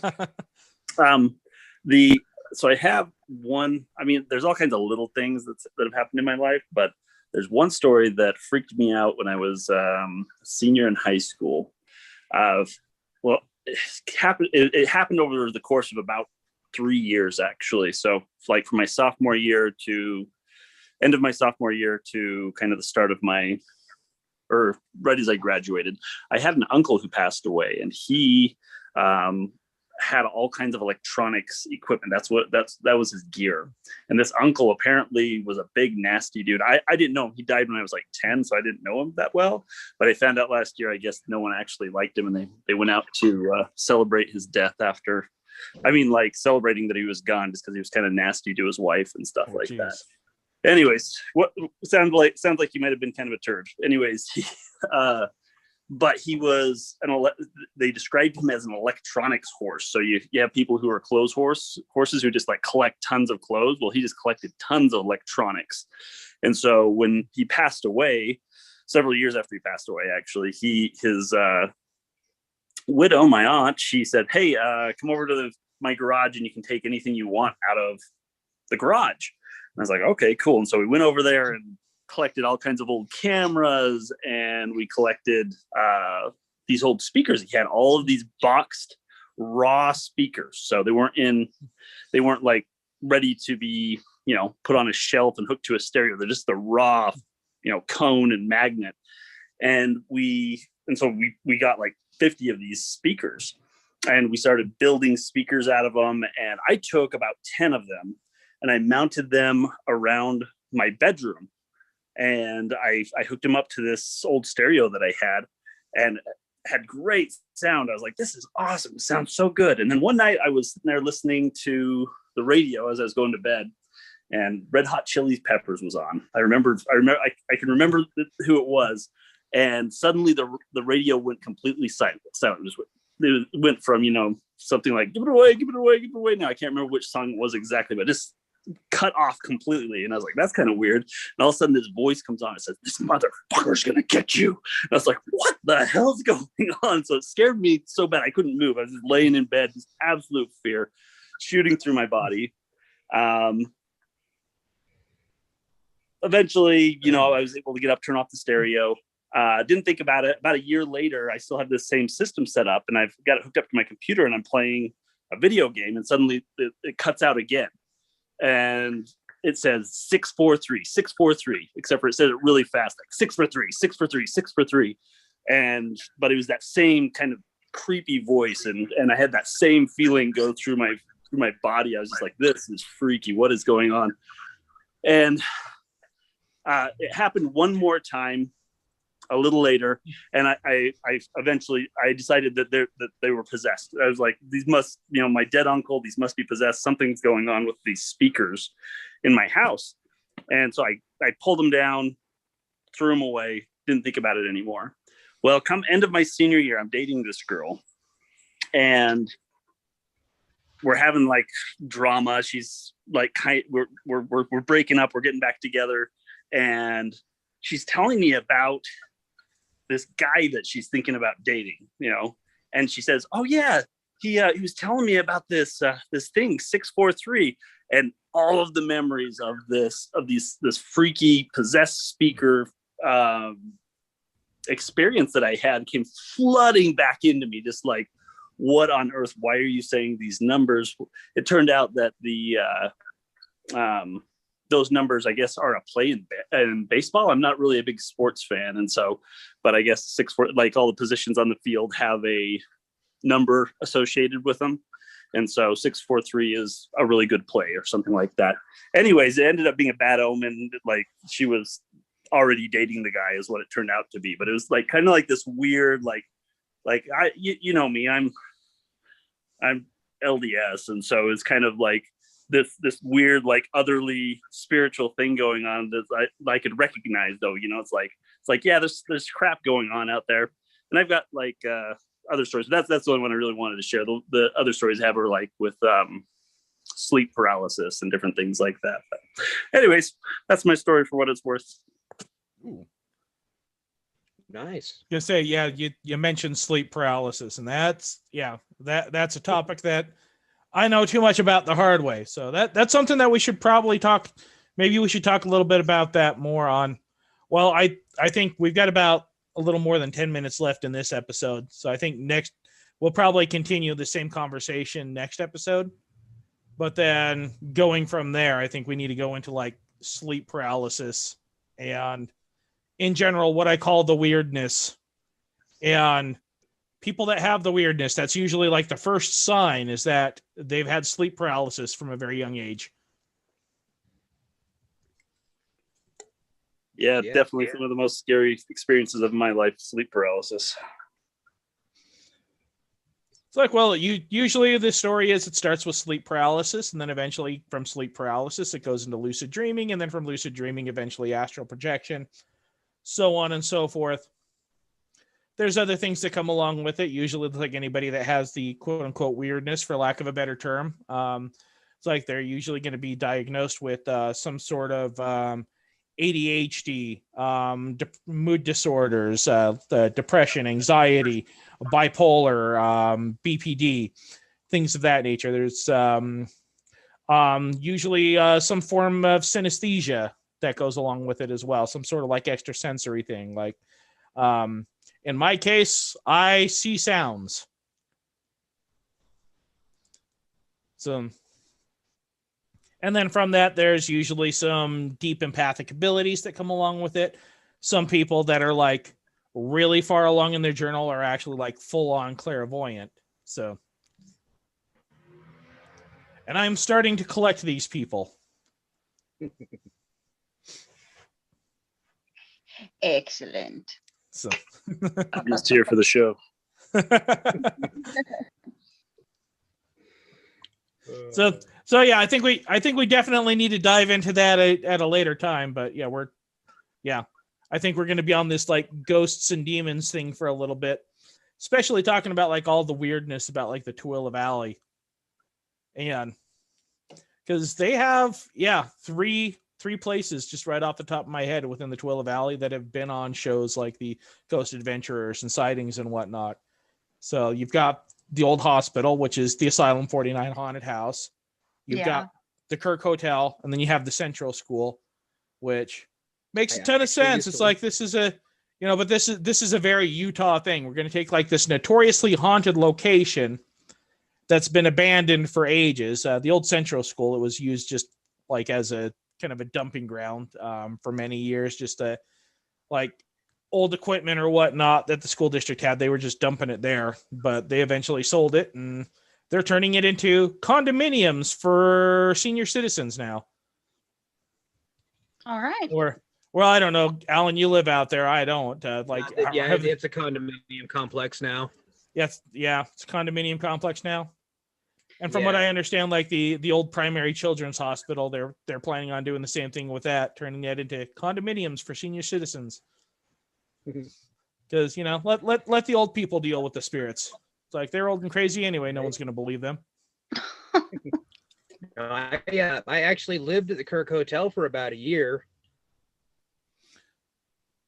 So I have one. I mean, there's all kinds of little things that have happened in my life, but there's one story that freaked me out when I was a senior in high school. Well, it happened over the course of about 3 years, actually. So like from my sophomore year to end of my sophomore year to kind of the start of or right as I graduated, I had an uncle who passed away, and he had all kinds of electronics equipment. That was his gear. And this uncle apparently was a big, nasty dude. I didn't know him. He died when I was like 10, so I didn't know him that well. But I found out last year, I guess no one actually liked him, and they went out to celebrate his death after. I mean, like celebrating that he was gone, just because he was kind of nasty to his wife and stuff like that. Anyways, what sounds like you might have been kind of a turd. Anyways, but he was they described him as an electronics horse. So you have people who are clothes horses who just like collect tons of clothes. Well, he just collected tons of electronics. And so when he passed away, several years after he passed away, actually, his widow, my aunt, she said, "Hey, come over to my garage and you can take anything you want out of the garage." And I was like, "Okay, cool." And so we went over there and collected all kinds of old cameras, and we collected these old speakers. He had all of these boxed raw speakers, so they weren't like ready to be put on a shelf and hooked to a stereo. They're just the raw cone and magnet. And so we got like 50 of these speakers, and we started building speakers out of them. And I took about 10 of them and I mounted them around my bedroom, and I hooked them up to this old stereo that I had, and had great sound. I was like, this is awesome. It sounds so good. And then one night I was there listening to the radio as I was going to bed, and Red Hot Chili Peppers was on. I can remember who it was. And suddenly the radio went completely silent. It went from, something like, give it away, give it away, give it away. Now I can't remember which song it was exactly, but just cut off completely. And I was like, that's kind of weird. And all of a sudden this voice comes on and says, this motherfucker's going to get you. And I was like, what the hell's going on? So it scared me so bad I couldn't move. I was just laying in bed, just absolute fear shooting through my body. Eventually, I was able to get up, turn off the stereo. Didn't think about it. About a year later, I still have this same system set up, and I've got it hooked up to my computer, and I'm playing a video game, and suddenly it cuts out again. And it says 643, 643, except for it says it really fast, like 643, 643, 643. But it was that same kind of creepy voice, and I had that same feeling go through my body. I was just like, this is freaky. What is going on? And it happened one more time a little later, and I eventually decided that they were possessed. I was like, these must, my dead uncle, these must be possessed. Something's going on with these speakers in my house. And so I pulled them down, threw them away, didn't think about it anymore. Well, come end of my senior year, I'm dating this girl, and we're having like drama. She's like, we're breaking up, we're getting back together, and she's telling me about this guy that she's thinking about dating, and she says, oh yeah, he was telling me about this thing 643, and all of the memories of this freaky possessed speaker experience that I had came flooding back into me, just like, what on earth, why are you saying these numbers? It turned out that those numbers, I guess, are a play in baseball. I'm not really a big sports fan, and so, but I guess 6-4, like all the positions on the field have a number associated with them, and so 643 is a really good play or something like that. Anyways, it ended up being a bad omen. Like, she was already dating the guy, is what it turned out to be. But it was like kind of like this weird, like you know me, I'm LDS, and so it's kind of like this weird, like, otherly spiritual thing going on that I could recognize, though. It's like yeah, there's crap going on out there. And I've got like other stories. That's the only one I really wanted to share. The other stories I have are like with sleep paralysis and different things like that. But anyways, that's my story for what it's worth. Ooh. Nice. You say, yeah, you mentioned sleep paralysis, and that's a topic that I know too much about the hard way. So that's something that we should probably talk. Maybe we should talk a little bit about that more on. Well, I think we've got about a little more than 10 minutes left in this episode. So I think next we'll probably continue the same conversation next episode. But then going from there, I think we need to go into like sleep paralysis and in general, what I call the weirdness. And people that have the weirdness, that's usually like the first sign is that they've had sleep paralysis from a very young age. Yeah, definitely some of the most scary experiences of my life, sleep paralysis. It's like, well, usually the story is it starts with sleep paralysis, and then eventually from sleep paralysis, it goes into lucid dreaming, and then from lucid dreaming, eventually astral projection, so on and so forth. There's other things that come along with it. Usually, like anybody that has the quote unquote weirdness, for lack of a better term, it's like they're usually going to be diagnosed with some sort of ADHD, mood disorders, depression, anxiety, bipolar, BPD, things of that nature. There's usually some form of synesthesia that goes along with it as well, some sort of like extrasensory thing. Like in my case, I see sounds. So, and then from that, there's usually some deep empathic abilities that come along with it. Some people that are like really far along in their journal are actually like full on clairvoyant. So, and I'm starting to collect these people. Excellent. So, I'm just here for the show. so yeah, I think we definitely need to dive into that at a later time. But yeah, I think we're going to be on this like ghosts and demons thing for a little bit, especially talking about like all the weirdness about like the Tooele Valley, and because they have three places just right off the top of my head within the Tooele Valley that have been on shows like the Ghost Adventurers and Sightings and whatnot. So you've got the old hospital, which is the Asylum 49 haunted house. You've got the Kirk Hotel, and then you have the Central School, which makes a ton of sense. It's like this is but this is a very Utah thing. We're going to take like this notoriously haunted location that's been abandoned for ages. The old Central School, it was used just like as a kind of a dumping ground for many years, just like old equipment or whatnot that the school district had. They were just dumping it there, but they eventually sold it and they're turning it into condominiums for senior citizens now. All right. Or, well, I don't know, Alan, you live out there. I don't. It's a condominium complex now. Yes, yeah, it's a condominium complex now. And from what I understand, like the old primary children's hospital, they're planning on doing the same thing with that, turning that into condominiums for senior citizens. Because let the old people deal with the spirits. It's like they're old and crazy anyway. No one's going to believe them. I actually lived at the Kirk Hotel for about a year,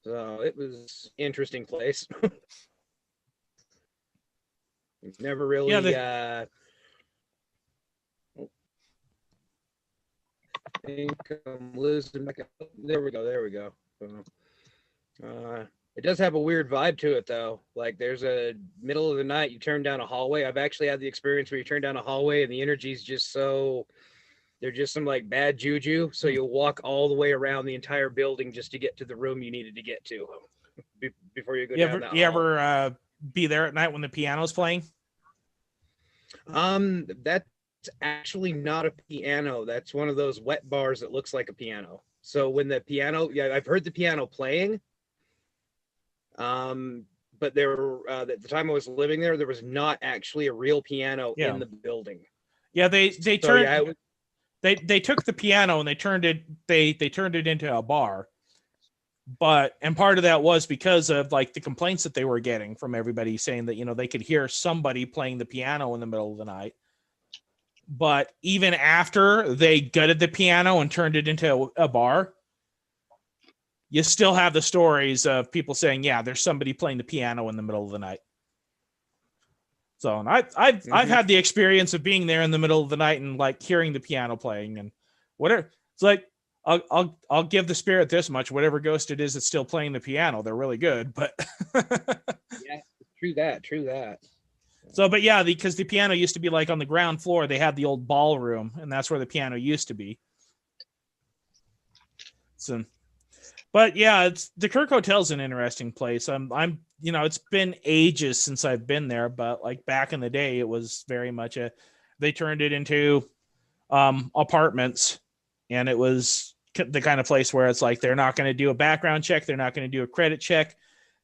so it was an interesting place. Never really. I think I'm losing. There we go. It does have a weird vibe to it, though. Like there's a middle of the night, you turn down a hallway. I've actually had the experience where you turn down a hallway and the energy's just there's just some like bad juju. So you'll walk all the way around the entire building just to get to the room you needed to get to before you go down that hall. You ever be there at night when the piano's playing? That's actually not a piano. That's one of those wet bars that looks like a piano. So when the piano, I've heard the piano playing. But at the time I was living there was not actually a real piano in the building. Yeah, they took the piano and they turned it into a bar. And part of that was because of like the complaints that they were getting from everybody saying that, they could hear somebody playing the piano in the middle of the night. But even after they gutted the piano and turned it into a bar, you still have the stories of people saying, yeah, there's somebody playing the piano in the middle of the night. So I've had the experience of being there in the middle of the night and like hearing the piano playing and whatever. It's like, I'll give the spirit this much, whatever ghost it is that's still playing the piano. They're really good, but yeah, true that. So, but yeah, because the piano used to be like on the ground floor, they had the old ballroom and that's where the piano used to be. So, but yeah, it's the Kirk Hotel's an interesting place. It's been ages since I've been there, but like back in the day, it was very much they turned it into apartments, and it was the kind of place where it's like, they're not going to do a background check. They're not going to do a credit check.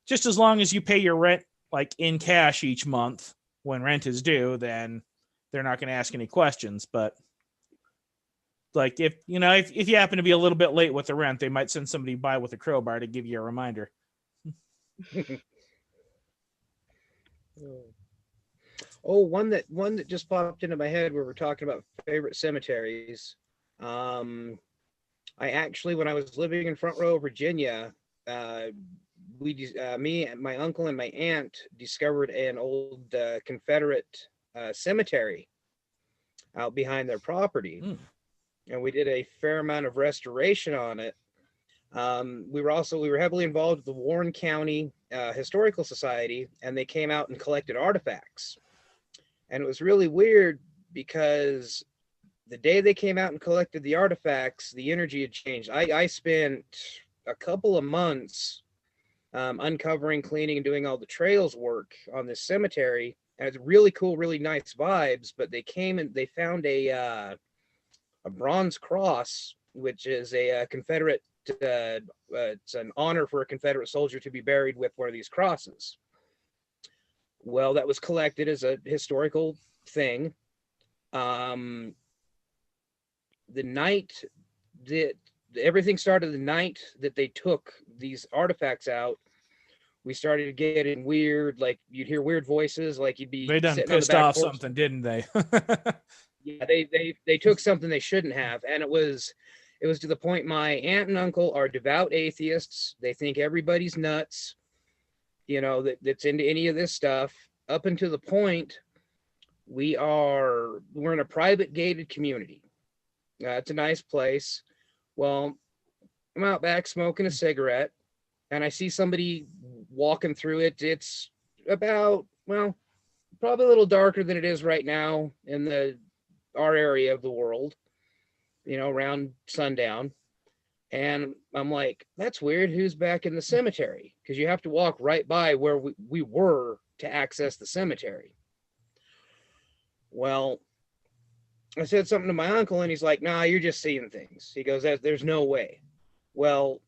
Just as long as you pay your rent, like in cash each month when rent is due, then they're not going to ask any questions. But like if you happen to be a little bit late with the rent, they might send somebody by with a crowbar to give you a reminder. One that just popped into my head where we're talking about favorite cemeteries. I actually, when I was living in Front Row, Virginia, me, my uncle, and my aunt discovered an old Confederate cemetery out behind their property. And we did a fair amount of restoration on it. We were heavily involved with the Warren County Historical Society, and they came out and collected artifacts. And it was really weird because the day they came out and collected the artifacts, the energy had changed. I spent a couple of months uncovering, cleaning, and doing all the trails work on this cemetery. And it's really cool, really nice vibes. But they came and they found a bronze cross, which is a Confederate. It's an honor for a Confederate soldier to be buried with one of these crosses. Well, that was collected as a historical thing. The night that everything started, the night that they took these artifacts out, we started getting weird, like you'd hear weird voices, like you'd be They done sitting on the pissed back off porch. something, didn't they? Yeah, they took something they shouldn't have, and it was to the point my aunt and uncle are devout atheists. They think everybody's nuts, that's into any of this stuff. Up until the point we're in a private gated community. It's a nice place. Well, I'm out back smoking a cigarette, and I see somebody walking through it. It's about, well, probably a little darker than it is right now in our area of the world, around sundown. And I'm like, that's weird. Who's back in the cemetery? Because you have to walk right by where we were to access the cemetery. Well, I said something to my uncle, and he's like, nah, you're just seeing things. He goes, there's no way. Well,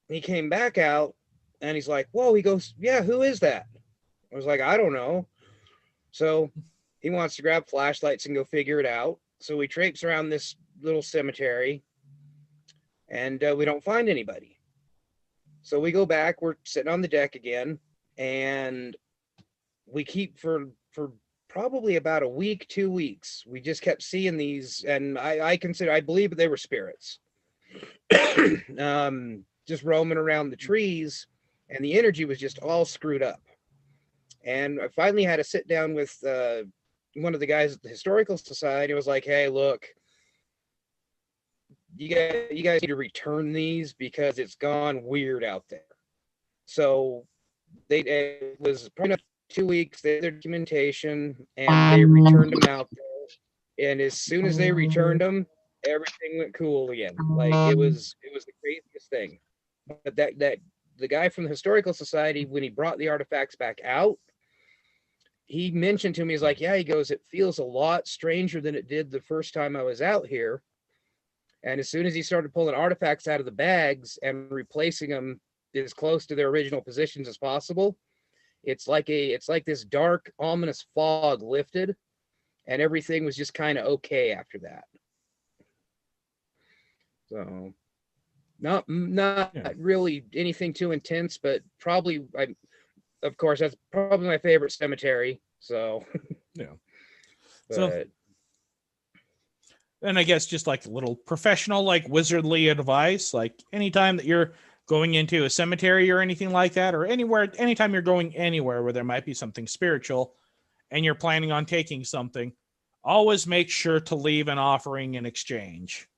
he came back out, and he's like, whoa, he goes, yeah, who is that? I was like, I don't know. So he wants to grab flashlights and go figure it out. So we traipse around this little cemetery, and we don't find anybody. So we go back, we're sitting on the deck again, and we keep for probably about a week, 2 weeks. We just kept seeing these, and I believe they were spirits. Just roaming around the trees, and the energy was just all screwed up. And I finally had to sit down with one of the guys at the Historical Society. Was like, hey, look, you guys need to return these because it's gone weird out there. So it was probably not 2 weeks. They had their documentation, and they returned them out there. And as soon as they returned them, everything went cool again. Like it was the craziest thing. But that the guy from the Historical Society, when he brought the artifacts back out, he mentioned to me, he's like, yeah, he goes, it feels a lot stranger than it did the first time I was out here. And as soon as he started pulling artifacts out of the bags and replacing them as close to their original positions as possible, it's like this dark, ominous fog lifted, and everything was just kind of okay after that. So not really anything too intense, but probably, of course, that's probably my favorite cemetery. So yeah. But, So, and I guess just like a little professional, like wizardly advice, like anytime that you're going into a cemetery or anything like that, or anytime you're going anywhere where there might be something spiritual and you're planning on taking something, always make sure to leave an offering in exchange.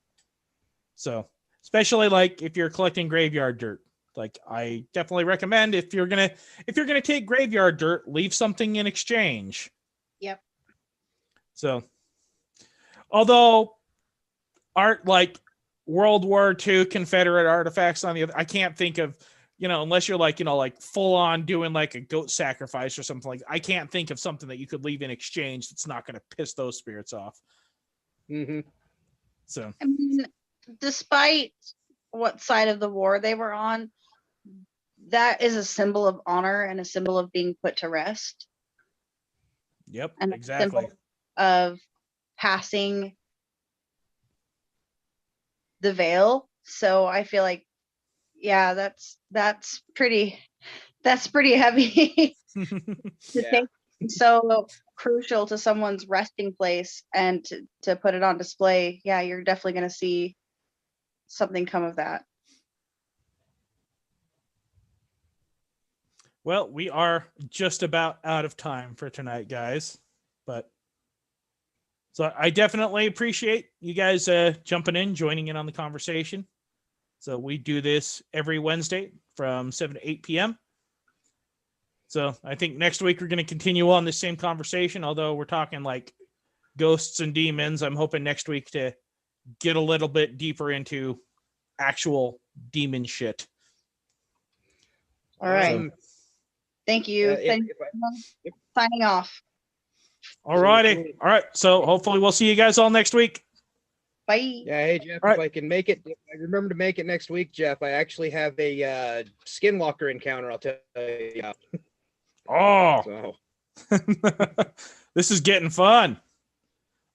So, especially like if you're collecting graveyard dirt, like I definitely recommend if you're gonna take graveyard dirt, leave something in exchange. Yep. So, although art like World War II Confederate artifacts on the other, I can't think of, unless you're like, like full on doing like a goat sacrifice or something like that, I can't think of something that you could leave in exchange that's not going to piss those spirits off. mm-hmm. So, I mean, despite what side of the war they were on, that is a symbol of honor and a symbol of being put to rest. yep, And exactly. a symbol of passing the veil. So I feel like, yeah, that's pretty heavy to think so crucial to someone's resting place and to put it on display. Yeah, you're definitely going to see something come of that. Well, we are just about out of time for tonight, guys. But so I definitely appreciate you guys jumping in, joining in on the conversation. So we do this every Wednesday from 7 to 8 p.m. So I think next week we're going to continue on the same conversation, although we're talking like ghosts and demons. I'm hoping next week to get a little bit deeper into actual demon shit. All right. Um, Thank you. if- Thank if Signing off. All righty. Cool. All right. So hopefully we'll see you guys all next week. Bye. Yeah, hey Jeff, All if right. I can make it, if I remember to make it next week, Jeff, I actually have a skinwalker encounter. I'll tell you. About. Oh, So, this is getting fun.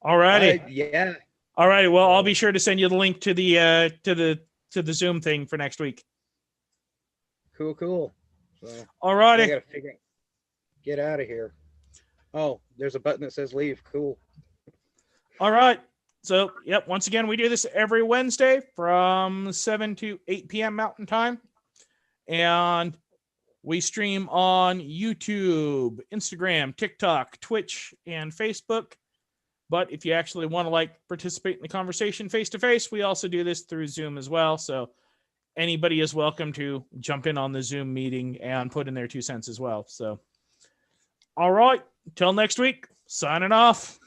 All righty. yeah, All righty. Well, I'll be sure to send you the link to the Zoom thing for next week. cool. So All I righty. gotta figure out, get out of here. Oh, there's a button that says leave. Cool. All right. So, yep, once again, we do this every Wednesday from 7 to 8 p.m. Mountain Time. And we stream on YouTube, Instagram, TikTok, Twitch, and Facebook. But if you actually want to participate in the conversation face to face, we also do this through Zoom as well. So anybody is welcome to jump in on the Zoom meeting and put in their 2 cents as well. So, all right, till next week, signing off.